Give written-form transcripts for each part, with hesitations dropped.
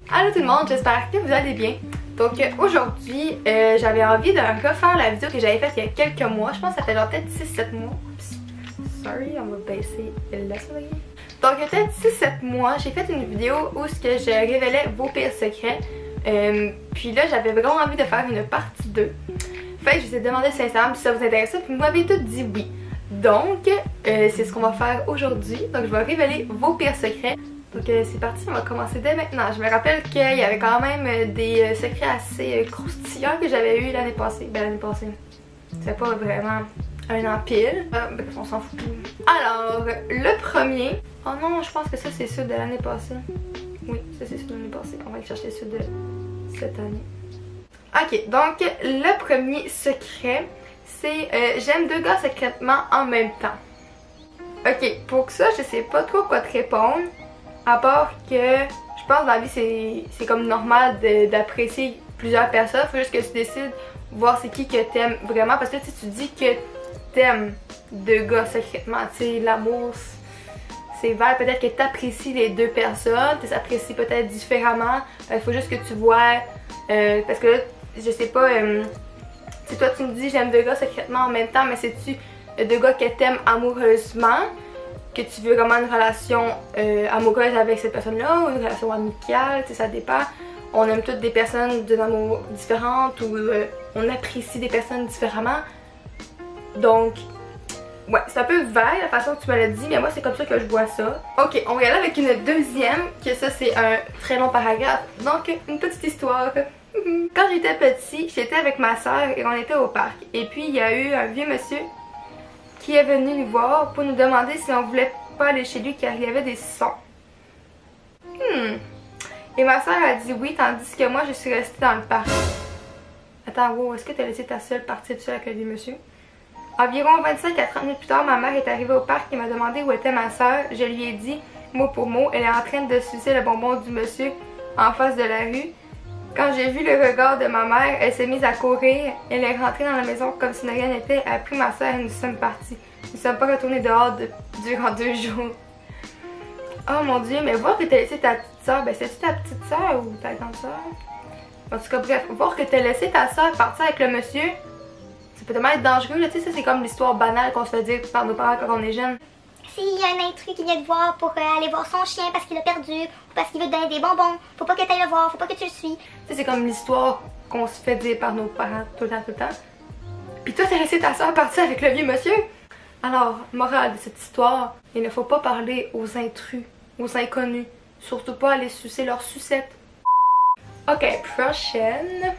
Allô tout le monde, j'espère que vous allez bien. Donc aujourd'hui, j'avais envie de refaire la vidéo que j'avais faite il y a quelques mois. Je pense que ça fait genre peut-être 6-7 mois. Sorry, on va baisser la souris. Donc il y a peut-être 6-7 mois, j'ai fait une vidéo où je révélais vos pires secrets. Puis là, j'avais vraiment envie de faire une partie 2. Fait que je vous ai demandé sur Instagram si ça vous intéressait, puis vous m'avez tous dit oui. Donc, c'est ce qu'on va faire aujourd'hui. Donc je vais révéler vos pires secrets. Donc c'est parti, on va commencer dès maintenant. Je me rappelle qu'il y avait quand même des secrets assez croustillants que j'avais eu l'année passée. Ben l'année passée, c'est pas vraiment un empile. Bref, on s'en fout. Alors, le premier... Oh non, je pense que ça c'est ceux de l'année passée. Oui, ça c'est ceux de l'année passée. On va aller chercher ceux de cette année. Ok, donc le premier secret, c'est j'aime deux gars secrètement en même temps. Ok, pour ça, je sais pas trop quoi te répondre. À part que je pense que dans la vie c'est comme normal d'apprécier plusieurs personnes. Faut juste que tu décides voir c'est qui que t'aimes vraiment. Parce que tu dis que t'aimes deux gars secrètement. Tu sais, l'amour c'est vert. Peut-être que t'apprécies les deux personnes. Tu s'apprécies peut-être différemment. Faut juste que tu vois. Parce que là, je sais pas. Si toi tu me dis j'aime deux gars secrètement en même temps. Mais c'est-tu deux gars que t'aimes amoureusement? Que tu veux vraiment une relation amoureuse avec cette personne-là ou une relation amicale, tu sais, ça dépend. On aime toutes des personnes d'un amour différentes ou on apprécie des personnes différemment. Donc, ouais, c'est un peu vague la façon que tu me l'as dit, mais moi c'est comme ça que je vois ça. Ok, on va y aller avec une deuxième, que ça c'est un très long paragraphe. Donc, une petite histoire. Quand j'étais petit, j'étais avec ma soeur et on était au parc. Et puis il y a eu un vieux monsieur qui est venu nous voir pour nous demander si on voulait pas aller chez lui car il y avait des sons. Et ma soeur a dit oui, tandis que moi je suis restée dans le parc. Attends, wow, est-ce que tu as laissé ta soeur partir seule avec le vieux monsieur? Environ 25 à 30 minutes plus tard, ma mère est arrivée au parc et m'a demandé où était ma soeur. Je lui ai dit, mot pour mot, elle est en train de sucer le bonbon du monsieur en face de la rue. Quand j'ai vu le regard de ma mère, elle s'est mise à courir. Elle est rentrée dans la maison comme si de rien n'était. Elle a pris ma soeur et nous sommes partis. Nous ne sommes pas retournés dehors durant 2 jours. Oh mon dieu, mais voir que t'as laissé ta petite soeur, ben c'est-tu ta petite soeur ou ta grande soeur? En tout cas, bref, voir que t'as laissé ta soeur partir avec le monsieur, ça peut tellement être dangereux, là, tu sais, ça c'est comme l'histoire banale qu'on se fait dire par nos parents quand on est jeune. S'il y a un intrus qui vient te voir pour aller voir son chien parce qu'il l'a perdu ou parce qu'il veut te donner des bonbons, faut pas que tu ailles le voir, faut pas que tu le suis. Tu sais, c'est comme l'histoire qu'on se fait dire par nos parents tout le temps. Puis toi, t'as laissé ta soeur partir avec le vieux monsieur? Alors, morale de cette histoire, il ne faut pas parler aux intrus, aux inconnus. Surtout pas aller sucer leurs sucettes. Ok, prochaine.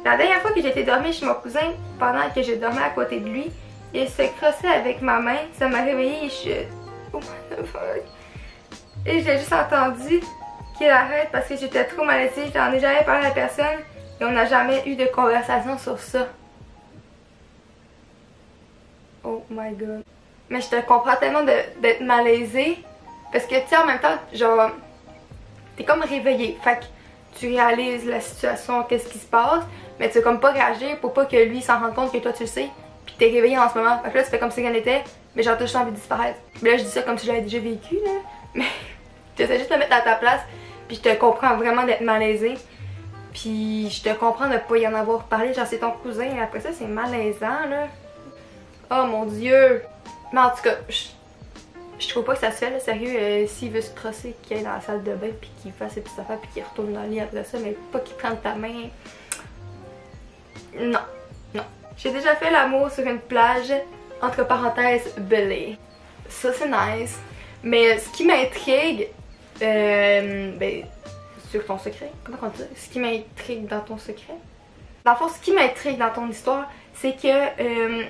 La dernière fois que j'ai été dormir chez mon cousin, pendant que je dormais à côté de lui, il se crossait avec ma main, ça m'a réveillée et je... Oh my god. Et j'ai juste entendu qu'il arrête parce que j'étais trop malaisée, je n'en ai jamais parlé à personne et on n'a jamais eu de conversation sur ça. Oh my god. Mais je te comprends tellement d'être malaisée parce que tu sais en même temps, genre, t'es comme réveillée, fait que tu réalises la situation, qu'est-ce qui se passe, mais tu veux comme pas réagir pour pas que lui s'en rende compte que toi tu le sais. Puis t'es réveillée en ce moment. Fait que là, tu fais comme si rien n'était, mais j'ai juste envie de disparaître. Mais là, je dis ça comme si j'avais déjà vécu, là. Mais j'essaie juste de me mettre à ta place. Puis je te comprends vraiment d'être malaisée. Puis je te comprends de pas y en avoir parlé. Genre, c'est ton cousin. Et après ça, c'est malaisant, là. Oh mon dieu. Mais en tout cas, je trouve pas que ça se fait, là. Sérieux, s'il veut se crosser, qu'il aille dans la salle de bain, puis qu'il fasse ses petites affaires, puis qu'il retourne dans le lit après ça, mais pas qu'il prenne ta main. Non. Non. J'ai déjà fait l'amour sur une plage, entre parenthèses, belée. Ça c'est nice. Mais ce qui m'intrigue, ben, sur ton secret, comment on dit? Ce qui m'intrigue dans ton secret? Dans le fond, ce qui m'intrigue dans ton histoire, c'est que,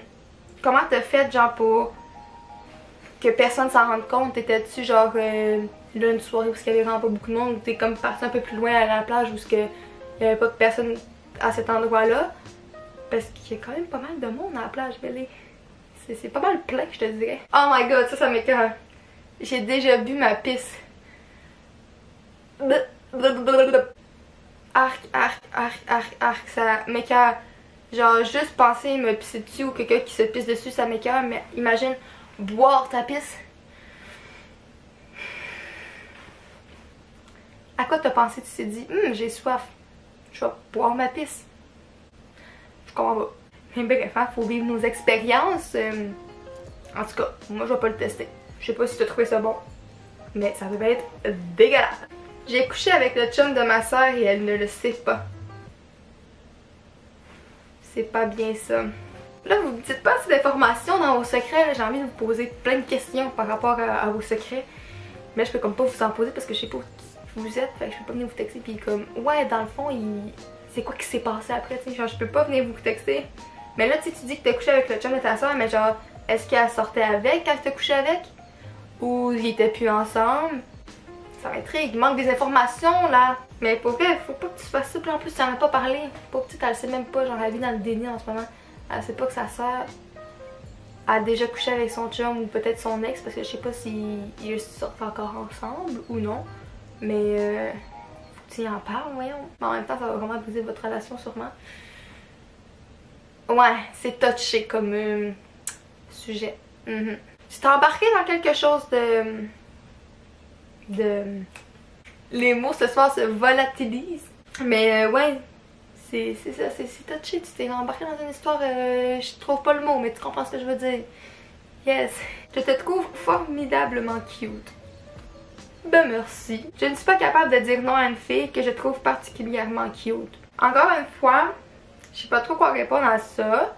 comment t'as fait genre pour que personne s'en rende compte? T'étais-tu genre, là une soirée où il y avait vraiment pas beaucoup de monde, ou t'es comme parti un peu plus loin à la plage où il y avait pas de personne à cet endroit-là? Parce qu'il y a quand même pas mal de monde à la plage, Bellée. C'est pas mal plein, je te dirais. Oh my god, ça m'écoeure. J'ai déjà bu ma pisse. Arc, arc, arc, arc, arc, ça m'écoeure. Genre, juste penser me pisser dessus ou quelqu'un qui se pisse dessus, ça m'écoeure. Mais imagine boire ta pisse. À quoi t'as pensé? Tu t'es dit, j'ai soif, je vais boire ma pisse. Je comprends pas. Mais bref, hein, faut vivre nos expériences. En tout cas, moi je vais pas le tester. Je sais pas si t'as trouvé ça bon, mais ça devait être dégueulasse. J'ai couché avec le chum de ma soeur et elle ne le sait pas. C'est pas bien ça. Là, vous me dites pas assez d'informations dans vos secrets. J'ai envie de vous poser plein de questions par rapport à vos secrets. Mais je peux comme pas vous en poser parce que je sais pas qui vous êtes. Fait que je peux pas venir vous texter puis comme, ouais, dans le fond, c'est quoi qui s'est passé après, tu sais. Genre, je peux pas venir vous texter. Mais là, tu dis que t'as couché avec le chum de ta soeur, mais genre, est-ce qu'elle sortait avec quand t'as couché avec? Ou ils étaient plus ensemble? Ça m'intrigue, il manque des informations là. Mais pour vrai, faut pas que tu fasses ça. Puis en plus, tu en as pas parlé. Pas petite, elle sait même pas, genre, elle vit dans le déni en ce moment. Elle sait pas que sa soeur a déjà couché avec son chum ou peut-être son ex, parce que je sais pas s'ils sortent encore ensemble ou non. Mais faut que tu en parles, voyons. Mais en même temps, ça va vraiment briser votre relation sûrement. Ouais, c'est touché comme sujet. Tu t'es embarqué dans quelque chose de... Les mots ce soir se volatilisent. Mais ouais, c'est ça, c'est touché. Tu t'es embarqué dans une histoire, je trouve pas le mot, mais tu comprends ce que je veux dire. Yes. Je te trouve formidablement cute. Ben merci. Je ne suis pas capable de dire non à une fille que je trouve particulièrement cute. Encore une fois, je sais pas trop quoi répondre à ça.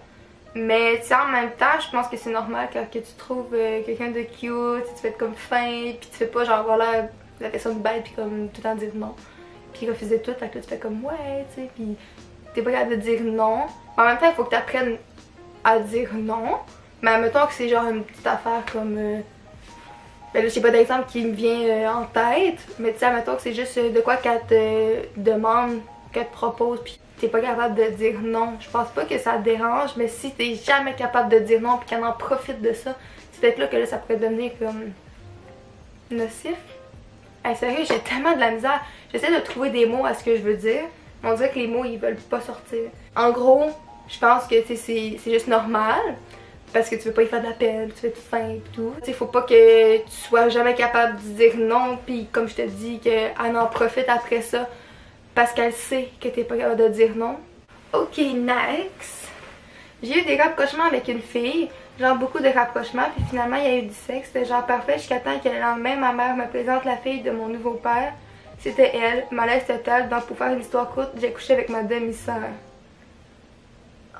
Mais tu sais, en même temps, je pense que c'est normal quand que tu trouves quelqu'un de cute, tu fais être comme fin, puis tu fais pas genre voilà la personne bête puis comme tout le temps dire non. Puis refuser tout, fait que là tu fais comme ouais, tu sais, puis t'es pas capable de dire non. En même temps, il faut que tu apprennes à dire non. Mais admettons que c'est genre une petite affaire comme... ben là, j'ai pas d'exemple qui me vient en tête, mais tu sais, admettons que c'est juste de quoi qu'elle te demande, qu'elle te propose, puis t'es pas capable de dire non. Je pense pas que ça te dérange, mais si t'es jamais capable de dire non puis qu'elle en profite de ça, c'est peut-être là que là ça pourrait devenir comme nocif. Hey, sérieux, j'ai tellement de la misère. J'essaie de trouver des mots à ce que je veux dire, mais on dirait que les mots ils veulent pas sortir. En gros, je pense que c'est juste normal parce que tu veux pas y faire de la peine, tu veux être fin et tout. Tu sais, faut pas que tu sois jamais capable de dire non, puis comme je te dis, qu'elle en profite après ça. Parce qu'elle sait que t'es pas capable de dire non. Ok, next. J'ai eu des rapprochements avec une fille. Genre beaucoup de rapprochements. Puis finalement, il y a eu du sexe. C'était genre parfait jusqu'à temps que le lendemain, ma mère me présente la fille de mon nouveau père. C'était elle. Malaise total. Donc pour faire une histoire courte, j'ai couché avec ma demi-sœur.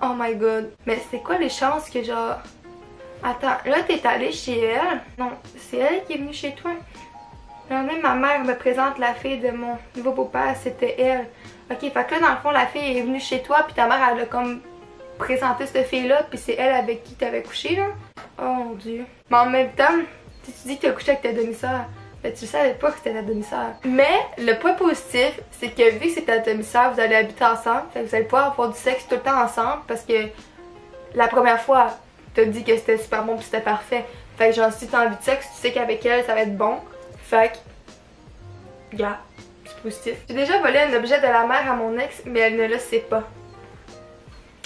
Oh my god. Mais c'est quoi les chances que genre... Attends, là t'es allée chez elle? Non, c'est elle qui est venue chez toi? Même ma mère me présente la fille de mon nouveau beau-père, c'était elle. Ok, fait que là, dans le fond, la fille est venue chez toi, puis ta mère, elle a comme présenté cette fille-là, puis c'est elle avec qui t'avais couché, là. Oh mon dieu. Mais en même temps, si tu dis que t'as couché avec ta demi-sœur, ben tu savais pas que c'était ta demi-sœur. Mais le point positif, c'est que vu que c'est ta demi-sœur, vous allez habiter ensemble, fait que vous allez pouvoir avoir du sexe tout le temps ensemble, parce que la première fois, t'as dit que c'était super bon puis c'était parfait. Fait que genre, si t'as envie de sexe, tu sais qu'avec elle, ça va être bon. Fait que, yeah, c'est positif. J'ai déjà volé un objet de la mère à mon ex, mais elle ne le sait pas.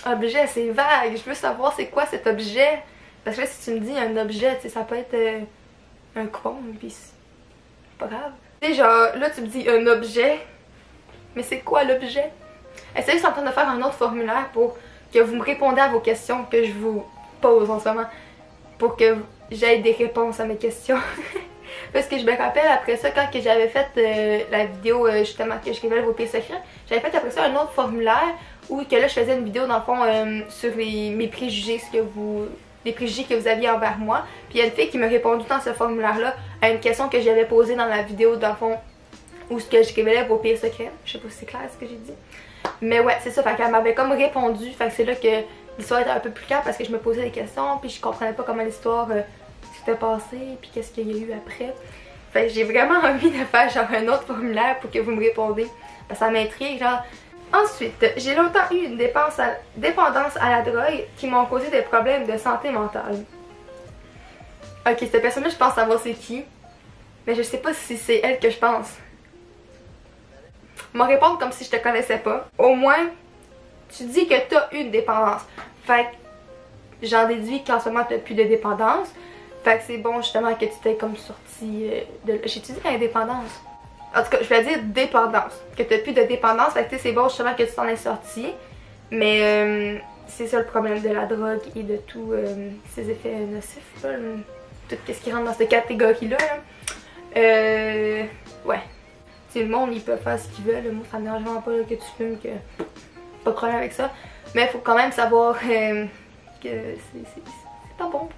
Objet, c'est vague. Je veux savoir c'est quoi cet objet. Parce que là, si tu me dis un objet, tu sais, ça peut être un con, pis c'est pas grave. Tu sais, genre, là, tu me dis un objet, mais c'est quoi l'objet? Essayez, je suis en train de faire un autre formulaire pour que vous me répondez à vos questions que je vous pose en ce moment. Pour que j'aie des réponses à mes questions. Parce que je me rappelle après ça, quand j'avais fait la vidéo justement que je révèle vos pires secrets, j'avais fait après ça un autre formulaire où que là je faisais une vidéo dans le fond sur mes préjugés, les préjugés que vous aviez envers moi. Puis il y a une fille qui m'a répondu dans ce formulaire là à une question que j'avais posée dans la vidéo dans le fond où ce que je révélais vos pires secrets. Je sais pas si c'est clair ce que j'ai dit. Mais ouais, c'est ça, fait qu'elle m'avait comme répondu, fait que c'est là que l'histoire était un peu plus claire parce que je me posais des questions puis je comprenais pas comment l'histoire s'était passée puis qu'est-ce qu'il y a eu après. Fait que j'ai vraiment envie de faire genre un autre formulaire pour que vous me répondez parce que ça m'intrigue genre. Ensuite, j'ai longtemps eu une dépendance à la drogue qui m'ont causé des problèmes de santé mentale. Ok, cette personne-là, je pense savoir c'est qui, mais je sais pas si c'est elle que je pense. M'en répondre comme si je te connaissais pas. Au moins, tu dis que t'as une dépendance. Fait que j'en déduis qu'en ce moment t'as plus de dépendance. Fait que c'est bon justement que tu t'es comme sorti de... J'ai-tu dit l'indépendance? En tout cas, je voulais dire dépendance. Que t'as plus de dépendance, fait que c'est bon justement que tu t'en es sorti. Mais c'est ça le problème de la drogue et de tous ses effets nocifs, là, tout ce qui rentre dans cette catégorie-là. Ouais. T'sais, le monde, ils peuvent faire ce qu'ils veulent. Moi, ça me dérange vraiment pas là, que tu fumes, que pas de problème avec ça. Mais il faut quand même savoir que c'est pas bon.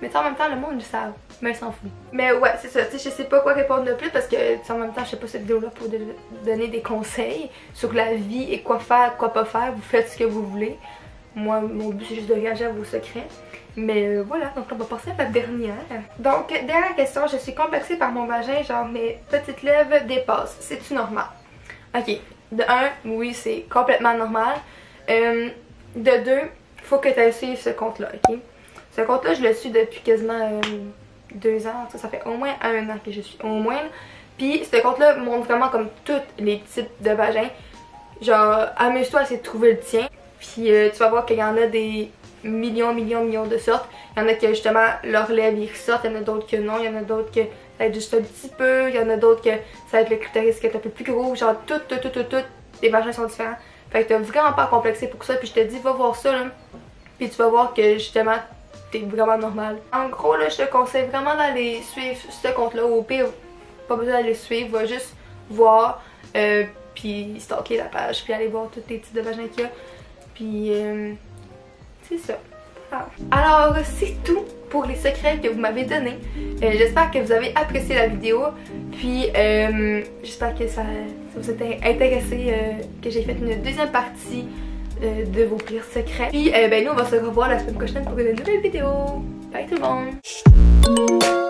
Mais en même temps, le monde le savent, mais ils s'en foutent. Mais ouais, c'est ça, tu sais, je sais pas quoi répondre de plus parce que en même temps, je sais pas cette vidéo-là pour donner des conseils sur la vie et quoi faire, quoi pas faire. Vous faites ce que vous voulez. Moi, mon but, c'est juste de réagir à vos secrets. Mais voilà, donc on va passer à la dernière. Donc, dernière question, je suis complexée par mon vagin, genre mes petites lèvres dépassent. C'est-tu normal? Ok, de 1, oui, c'est complètement normal. De 2, faut que tu ailles suivre ce compte-là, ok? Ce compte-là, je le suis depuis quasiment 2 ans. Ça fait au moins 1 an que je suis. Au moins. Puis ce compte-là montre vraiment comme tous les types de vagins. Genre, amuse-toi à essayer de trouver le tien. Puis tu vas voir qu'il y en a des millions de sortes. Il y en a que justement leurs lèvres ils ressortent. Il y en a d'autres que non. Il y en a d'autres que ça va être juste un petit peu. Il y en a d'autres que ça va être le clitoris qui est un peu plus gros. Genre, toutes les vagins sont différents. Fait que t'as vraiment pas à complexer pour ça. Puis je te dis, va voir ça là. Puis tu vas voir que justement, t'es vraiment normal. En gros là, je te conseille vraiment d'aller suivre ce compte-là. Au pire, pas besoin d'aller suivre, va juste voir, puis stalker la page, puis aller voir tous les types de vagins qu'il y a. Puis c'est ça. Voilà. Alors c'est tout pour les secrets que vous m'avez donnés. J'espère que vous avez apprécié la vidéo. Puis j'espère que ça vous a intéressé, que j'ai fait une deuxième partie de vos pires secrets. Puis ben nous on va se revoir la semaine prochaine pour une nouvelle vidéo. Bye tout le monde!